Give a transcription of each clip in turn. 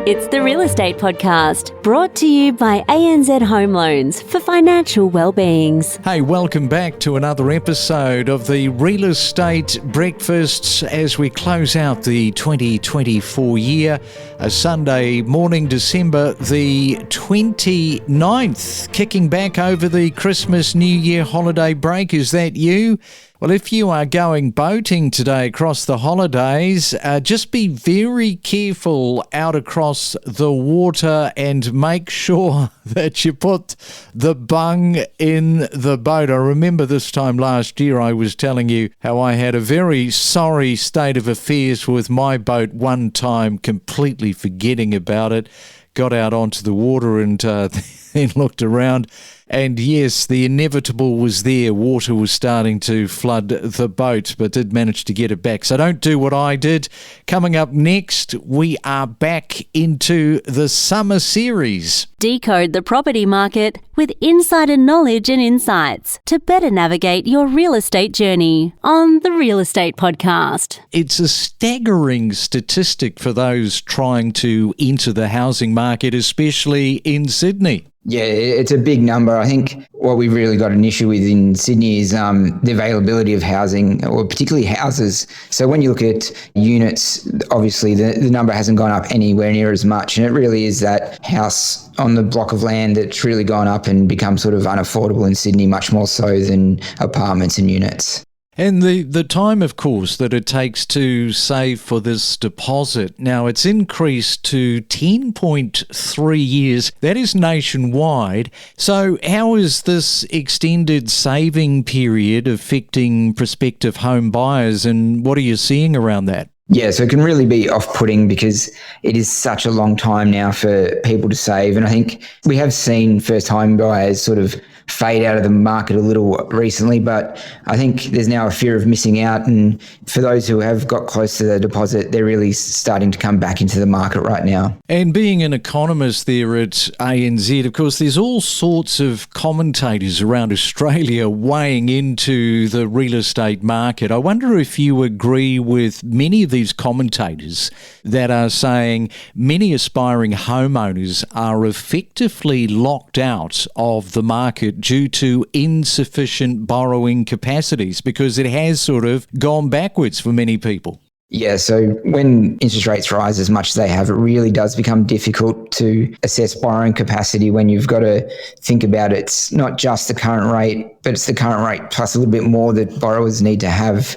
It's the Real Estate Podcast, brought to you by ANZ Home Loans for financial well-beings. Hey, welcome back to another episode of the Real Estate Breakfasts as we close out the 2024 year. A Sunday morning, December the 29th, kicking back over the Christmas New Year holiday break. Is that you? Well, if you are going boating today across the holidays, just be very careful out across the water and make sure that you put the bung in the boat. I remember this time last year I was telling you how I had a very sorry state of affairs with my boat one time, completely forgetting about it. Got out onto the water and then looked around. And yes, the inevitable was there. Water was starting to flood the boat, but did manage to get it back. So don't do what I did. Coming up next, we are back into the summer series. Decode the property market with insider knowledge and insights to better navigate your real estate journey on the Real Estate Podcast. It's a staggering statistic for those trying to enter the housing market, especially in Sydney. Yeah, it's a big number. I think what we've really got an issue with in Sydney is the availability of housing, or particularly houses. So when you look at units, obviously the number hasn't gone up anywhere near as much. And it really is that house on the block of land that's really gone up and become sort of unaffordable in Sydney, much more so than apartments and units. And the time, of course, that it takes to save for this deposit. Now, it's increased to 10.3 years. That is nationwide. So how is this extended saving period affecting prospective home buyers, and what are you seeing around that? Yeah, so it can really be off-putting because it is such a long time now for people to save. And I think we have seen first home buyers sort of fade out of the market a little recently, but I think there's now a fear of missing out. And for those who have got close to the deposit, they're really starting to come back into the market right now. And being an economist there at ANZ, of course, there's all sorts of commentators around Australia weighing into the real estate market. I wonder if you agree with many of these commentators that are saying many aspiring homeowners are effectively locked out of the market due to insufficient borrowing capacities, because it has sort of gone backwards for many people. Yeah, so when interest rates rise as much as they have, it really does become difficult to assess borrowing capacity when you've got to think about it. It's not just the current rate, but it's the current rate plus a little bit more that borrowers need to have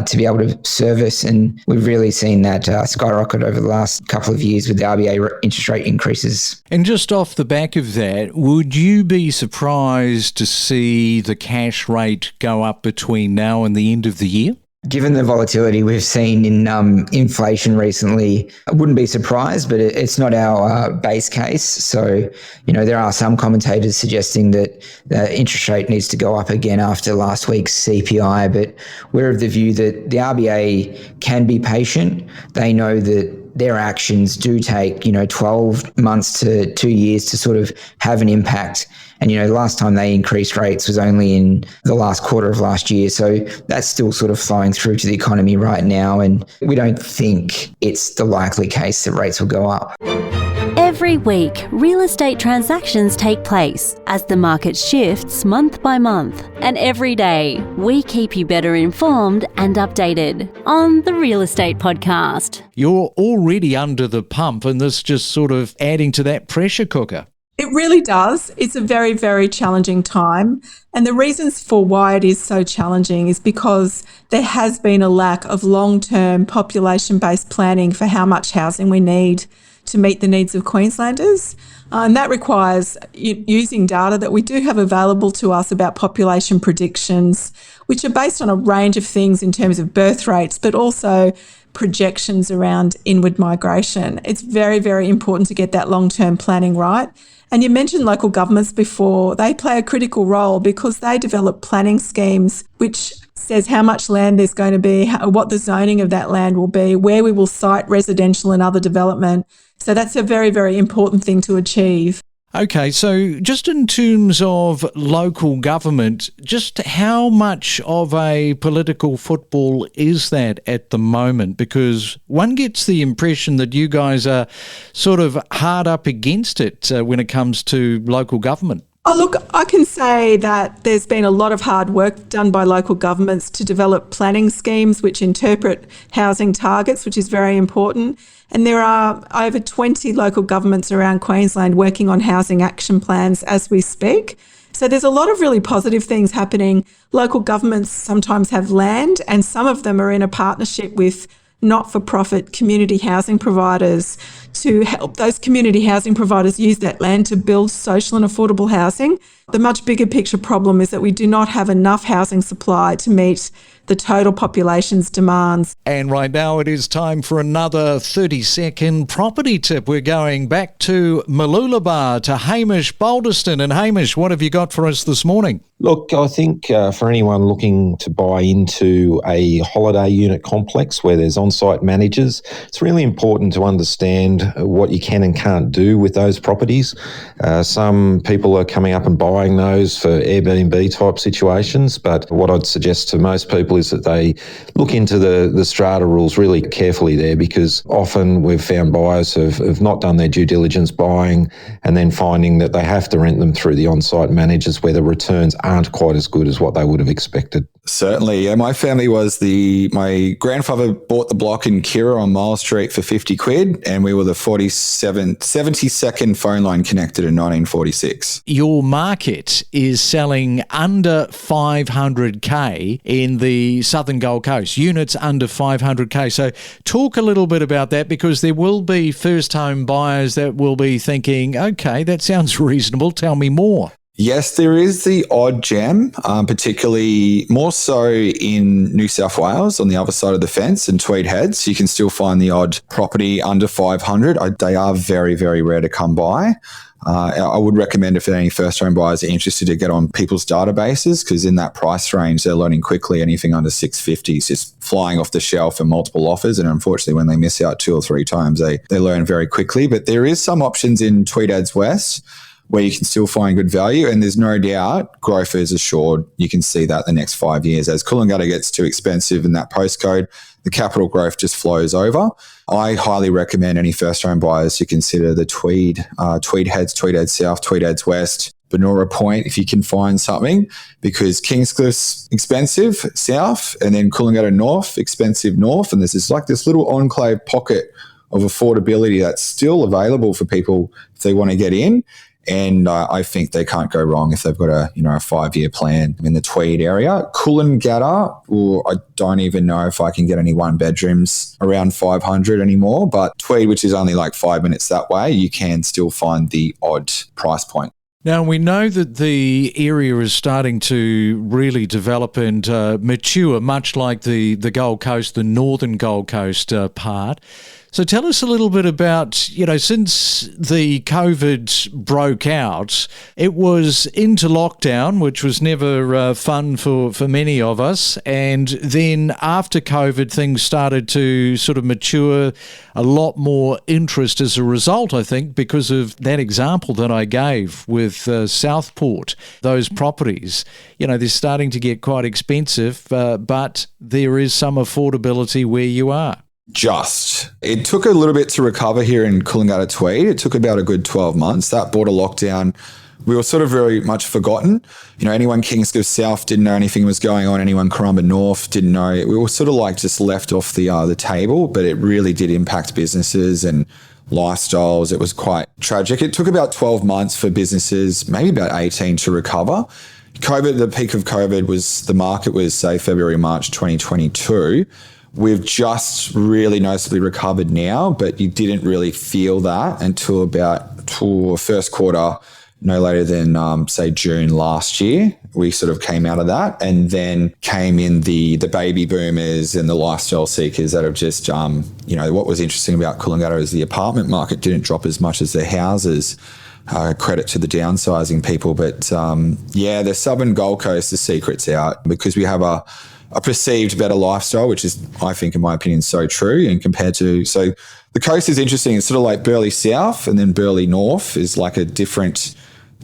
to be able to service. And we've really seen that skyrocket over the last couple of years with the RBA interest rate increases. And just off the back of that, would you be surprised to see the cash rate go up between now and the end of the year? Given the volatility we've seen in inflation recently, I wouldn't be surprised, but it's not our base case. So, there are some commentators suggesting that the interest rate needs to go up again after last week's CPI, but we're of the view that the RBA can be patient. They know that their actions do take, 12 months to 2 years to sort of have an impact. And, the last time they increased rates was only in the last quarter of last year. So that's still sort of flowing through to the economy right now. And we don't think it's the likely case that rates will go up. Every week, real estate transactions take place as the market shifts month by month. And every day, we keep you better informed and updated on the Real Estate Podcast. You're already under the pump, and this just sort of adding to that pressure cooker. It really does. It's a very, very challenging time. And the reasons for why it is so challenging is because there has been a lack of long-term population-based planning for how much housing we need to meet the needs of Queenslanders. And that requires using data that we do have available to us about population predictions, which are based on a range of things in terms of birth rates, but also projections around inward migration. It's very, very important to get that long-term planning right. And you mentioned local governments before. They play a critical role because they develop planning schemes which says how much land there's going to be, what the zoning of that land will be, where we will site residential and other development. So that's a very, very important thing to achieve. Okay, so just in terms of local government, just how much of a political football is that at the moment? Because one gets the impression that you guys are sort of hard up against it when it comes to local government. Oh, look, I can say that there's been a lot of hard work done by local governments to develop planning schemes which interpret housing targets, which is very important. And there are over 20 local governments around Queensland working on housing action plans as we speak. So there's a lot of really positive things happening. Local governments sometimes have land, and some of them are in a partnership with not-for-profit community housing providers to help those community housing providers use that land to build social and affordable housing. The much bigger picture problem is that we do not have enough housing supply to meet the total population's demands. And right now it is time for another 30-second property tip. We're going back to Mooloolaba, to Hamish Balderston. And Hamish, what have you got for us this morning? Look, I think for anyone looking to buy into a holiday unit complex where there's on-site managers, it's really important to understand what you can and can't do with those properties. Some people are coming up and buying those for Airbnb type situations, but what I'd suggest to most people is that they look into the strata rules really carefully there, because often we've found buyers have not done their due diligence buying and then finding that they have to rent them through the on-site managers where the returns aren't quite as good as what they would have expected. Certainly. Yeah, my family my grandfather bought the block in Kira on Miles Street for 50 quid, and we were the 72nd phone line connected in 1946. Your market is selling under 500K in the Southern Gold Coast, units under 500K. So talk a little bit about that, because there will be first home buyers that will be thinking, okay, that sounds reasonable. Tell me more. Yes, there is the odd gem, particularly more so in New South Wales on the other side of the fence in Tweed Heads. You can still find the odd property under 500. They are very, very rare to come by. I would recommend, if any first home buyers are interested, to get on people's databases, because in that price range, they're learning quickly. Anything under 650 is just flying off the shelf and multiple offers. And unfortunately, when they miss out 2 or 3 times, they learn very quickly. But there is some options in Tweed Heads West where you can still find good value. And there's no doubt growth is assured. You can see that the next 5 years. As Coolangatta gets too expensive in that postcode, the capital growth just flows over. I highly recommend any first home buyers to consider the Tweed Heads, Tweed Heads South, Tweed Heads West, Benora Point, if you can find something, because Kingscliff's expensive south, and then Coolangatta North, expensive north. And there's this little enclave pocket of affordability that's still available for people if they want to get in. And I think they can't go wrong if they've got a 5-year plan in the Tweed area. Coolangatta, I don't even know if I can get any 1-bedrooms around 500 anymore. But Tweed, which is only like 5 minutes that way, you can still find the odd price point. Now, we know that the area is starting to really develop and mature, much like the Gold Coast, the northern Gold Coast part. So tell us a little bit about, since the COVID broke out, it was into lockdown, which was never fun for many of us. And then after COVID, things started to sort of mature, a lot more interest as a result, I think, because of that example that I gave with Southport. Those properties, they're starting to get quite expensive, but there is some affordability where you are. It took a little bit to recover here in Coolangatta Tweed. It took about a good 12 months. That border lockdown, we were sort of very much forgotten. Anyone Kingscliff South didn't know anything was going on. Anyone Corumba North didn't know. We were sort of like just left off the table, but it really did impact businesses and lifestyles. It was quite tragic. It took about 12 months for businesses, maybe about 18 to recover. COVID, the peak of COVID the market was, say, February, March 2022. We've just really noticeably recovered now, but you didn't really feel that until about first quarter, no later than, say, June last year. We sort of came out of that, and then came in the baby boomers and the lifestyle seekers that have just, what was interesting about Coolangatta is the apartment market didn't drop as much as the houses. Credit to the downsizing people. But, the southern Gold Coast, the secret's out, because we have a a perceived better lifestyle, which is, I think, in my opinion, so true. And compared to, so the coast is interesting. It's sort of like Burleigh South, and then Burleigh North is like a different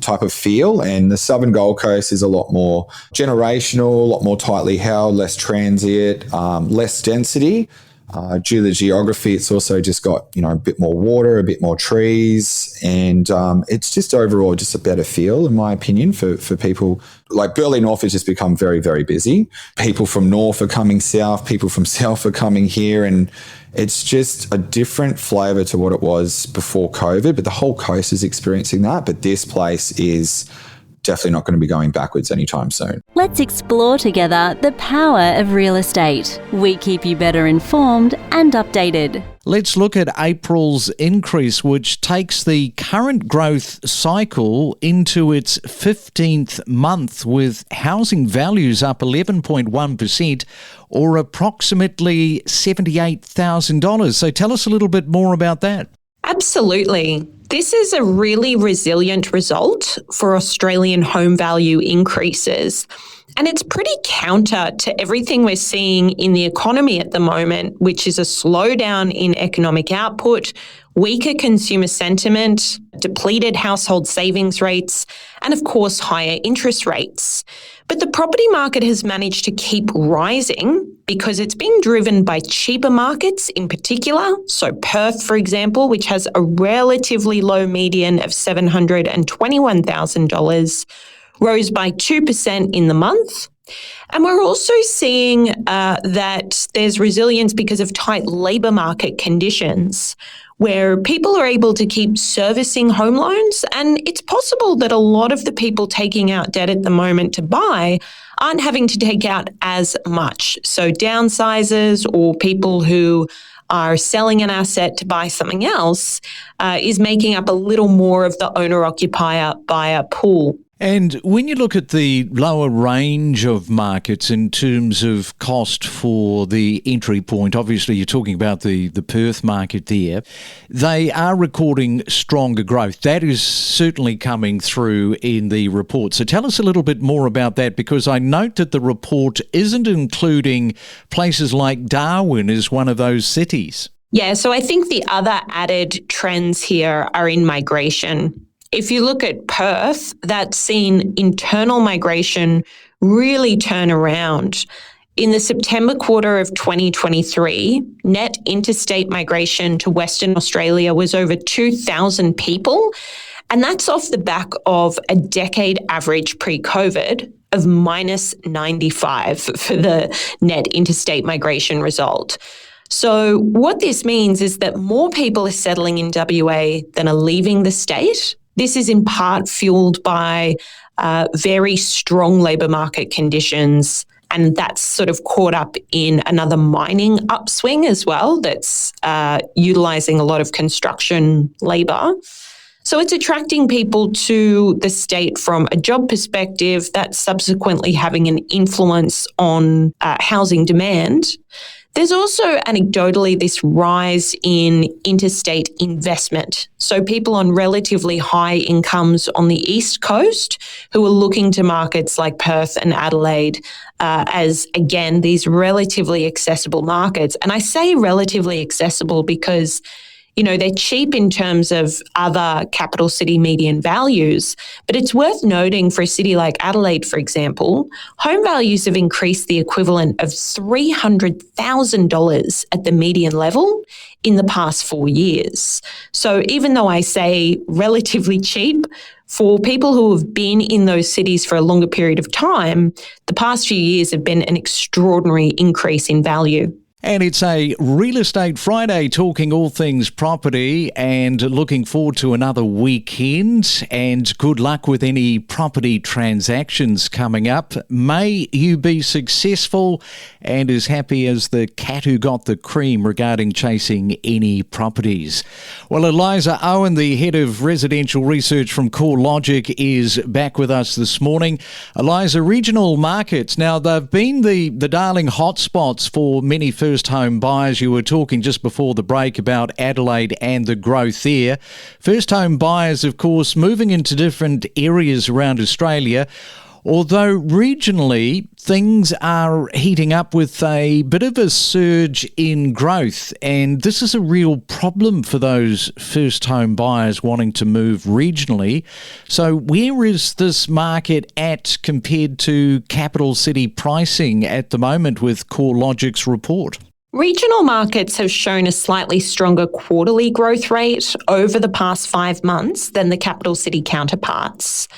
type of feel. And the southern Gold Coast is a lot more generational, a lot more tightly held, less transit, less density. Due to the geography, it's also just got, a bit more water, a bit more trees, and it's just overall just a better feel, in my opinion, for people. Like Burleigh North has just become very, very busy. People from north are coming south, people from south are coming here, and it's just a different flavour to what it was before COVID, but the whole coast is experiencing that. But this place is definitely not going to be going backwards anytime soon. Let's explore together the power of real estate. We keep you better informed and updated. Let's look at April's increase, which takes the current growth cycle into its 15th month, with housing values up 11.1%, or approximately $78,000. So tell us a little bit more about that. Absolutely. This is a really resilient result for Australian home value increases. And it's pretty counter to everything we're seeing in the economy at the moment, which is a slowdown in economic output, weaker consumer sentiment, depleted household savings rates, and of course, higher interest rates. But the property market has managed to keep rising because it's being driven by cheaper markets in particular. So Perth, for example, which has a relatively low median of $721,000, rose by 2% in the month. And we're also seeing that there's resilience because of tight labour market conditions, where people are able to keep servicing home loans. And it's possible that a lot of the people taking out debt at the moment to buy aren't having to take out as much. So downsizers or people who are selling an asset to buy something else is making up a little more of the owner-occupier buyer pool. And when you look at the lower range of markets in terms of cost for the entry point, obviously you're talking about the Perth market there, they are recording stronger growth. That is certainly coming through in the report. So tell us a little bit more about that, because I note that the report isn't including places like Darwin as one of those cities. Yeah, so I think the other added trends here are in migration. If you look at Perth, that's seen internal migration really turn around. In the September quarter of 2023, net interstate migration to Western Australia was over 2,000 people. And that's off the back of a decade average pre-COVID of minus 95 for the net interstate migration result. So what this means is that more people are settling in WA than are leaving the state. This is in part fueled by very strong labour market conditions, and that's sort of caught up in another mining upswing as well that's utilising a lot of construction labour. So it's attracting people to the state from a job perspective, that's subsequently having an influence on housing demand. There's also anecdotally this rise in interstate investment. So people on relatively high incomes on the East Coast who are looking to markets like Perth and Adelaide as, again, these relatively accessible markets. And I say relatively accessible because they're cheap in terms of other capital city median values, but it's worth noting for a city like Adelaide, for example, home values have increased the equivalent of $300,000 at the median level in the past 4 years. So even though I say relatively cheap, for people who have been in those cities for a longer period of time, the past few years have been an extraordinary increase in value. And it's a Real Estate Friday, talking all things property, and looking forward to another weekend, and good luck with any property transactions coming up. May you be successful and as happy as the cat who got the cream regarding chasing any properties. Well, Eliza Owen, the head of residential research from CoreLogic, is back with us this morning. Eliza, regional markets, now they've been the darling hotspots for many first home buyers. You were talking just before the break about Adelaide and the growth there. First home buyers, of course, moving into different areas around Australia. Although regionally, things are heating up with a bit of a surge in growth, and this is a real problem for those first home buyers wanting to move regionally. So where is this market at compared to capital city pricing at the moment with CoreLogic's report? Regional markets have shown a slightly stronger quarterly growth rate over the past 5 months than the capital city counterparts.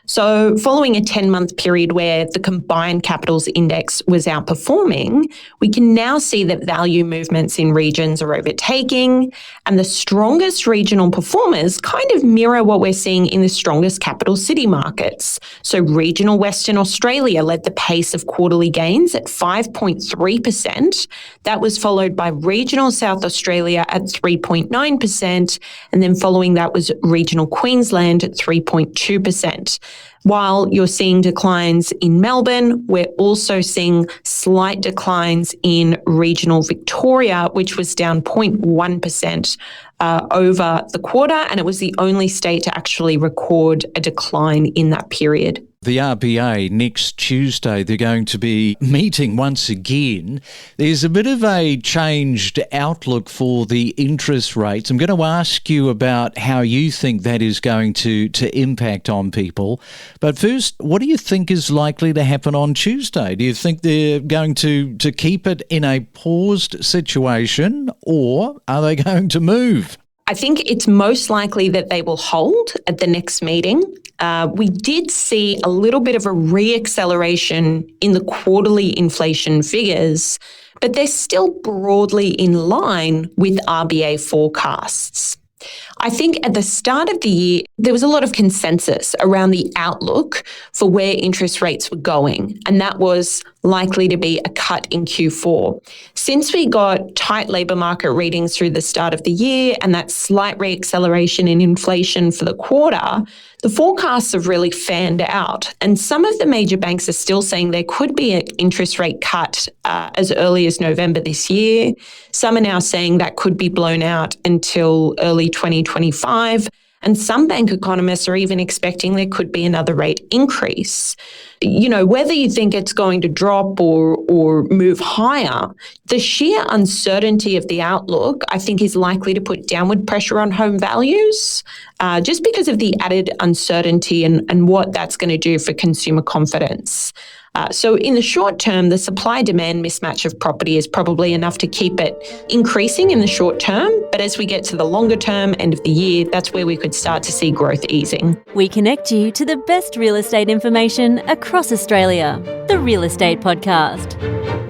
So following a 10-month period where the combined capitals index was outperforming, we can now see that value movements in regions are overtaking, and the strongest regional performers kind of mirror what we're seeing in the strongest capital city markets. So regional Western Australia led the pace of quarterly gains at 5.3%. That was followed by regional South Australia at 3.9%, and then following that was regional Queensland at 3.2%. While you're seeing declines in Melbourne, we're also seeing slight declines in regional Victoria, which was down 0.1% over the quarter, and it was the only state to actually record a decline in that period. The RBA next Tuesday, they're going to be meeting once again. There's a bit of a changed outlook for the interest rates. I'm going to ask you about how you think that is going to impact on people. But first, what do you think is likely to happen on Tuesday? Do you think they're going to keep it in a paused situation, or are they going to move? I think it's most likely that they will hold at the next meeting. We did see a little bit of a re-acceleration in the quarterly inflation figures, but they're still broadly in line with RBA forecasts. I think at the start of the year, there was a lot of consensus around the outlook for where interest rates were going, and that was likely to be a cut in Q4. Since we got tight labour market readings through the start of the year and that slight re-acceleration in inflation for the quarter, the forecasts have really fanned out. And some of the major banks are still saying there could be an interest rate cut as early as November this year. Some are now saying that could be blown out until early 2025. And some bank economists are even expecting there could be another rate increase. You know, whether you think it's going to drop or move higher, the sheer uncertainty of the outlook, I think, is likely to put downward pressure on home values, just because of the added uncertainty and what that's going to do for consumer confidence. So in the short term, the supply-demand mismatch of property is probably enough to keep it increasing in the short term. But as we get to the longer term, end of the year, that's where we could start to see growth easing. We connect you to the best real estate information across Australia. The Real Estate Podcast.